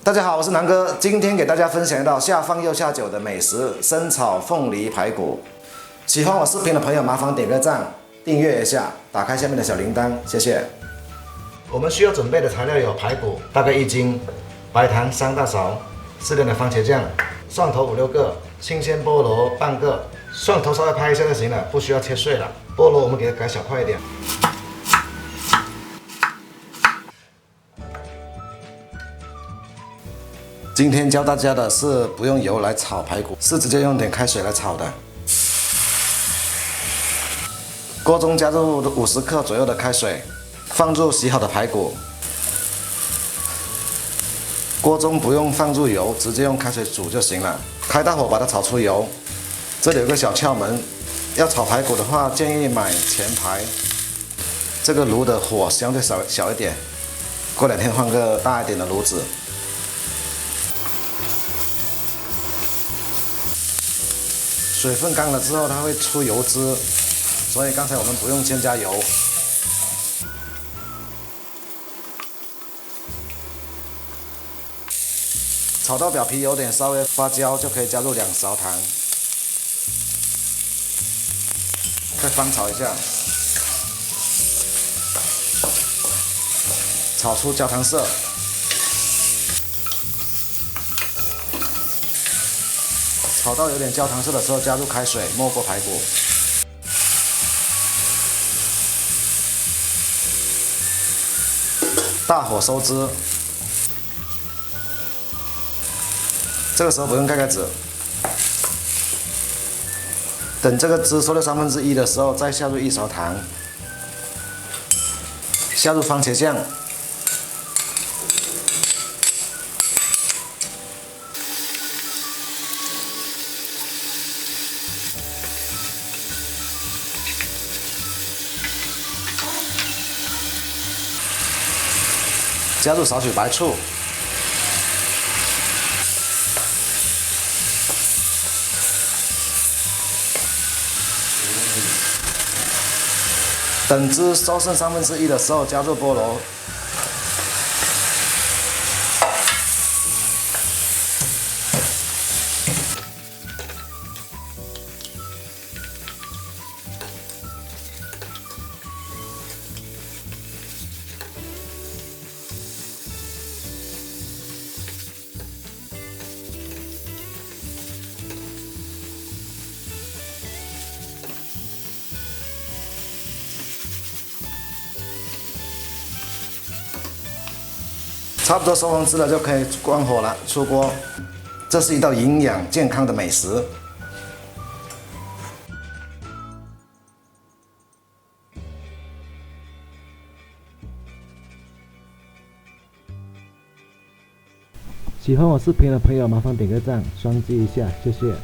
大家好，我是南哥，今天给大家分享一道下饭又下酒的美食——生炒凤梨排骨。喜欢我视频的朋友，麻烦点个赞，订阅一下，打开下面的小铃铛，谢谢。我们需要准备的材料有排骨大概1斤，白糖3大勺，适量的番茄酱，蒜头5、6个，新鲜菠萝半个，蒜头稍微拍一下就行了，不需要切碎了。菠萝我们给它改小块一点。今天教大家的是不用油来炒排骨，是直接用点开水来炒的。锅中加入50克左右的开水，放入洗好的排骨。锅中不用放入油，直接用开水煮就行了。开大火把它炒出油。这里有个小窍门，要炒排骨的话，建议买前排，这个炉的火相对小一点。过2天换个大一点的炉子。水分干了之后，它会出油脂，所以刚才我们不用先加油。炒到表皮有点稍微发焦，就可以加入2勺糖，再翻炒一下，炒出焦糖色。炒到有点焦糖色的时候，加入开水，没过排骨。大火收汁。这个时候不用盖盖子。等这个汁收到1/3的时候，再下入1勺糖，下入番茄酱。加入少许白醋，等汁收剩1/3的时候，加入菠萝，差不多收完汁了，就可以关火了，出锅。这是一道营养健康的美食。喜欢我视频的朋友，麻烦点个赞，双击一下，谢谢。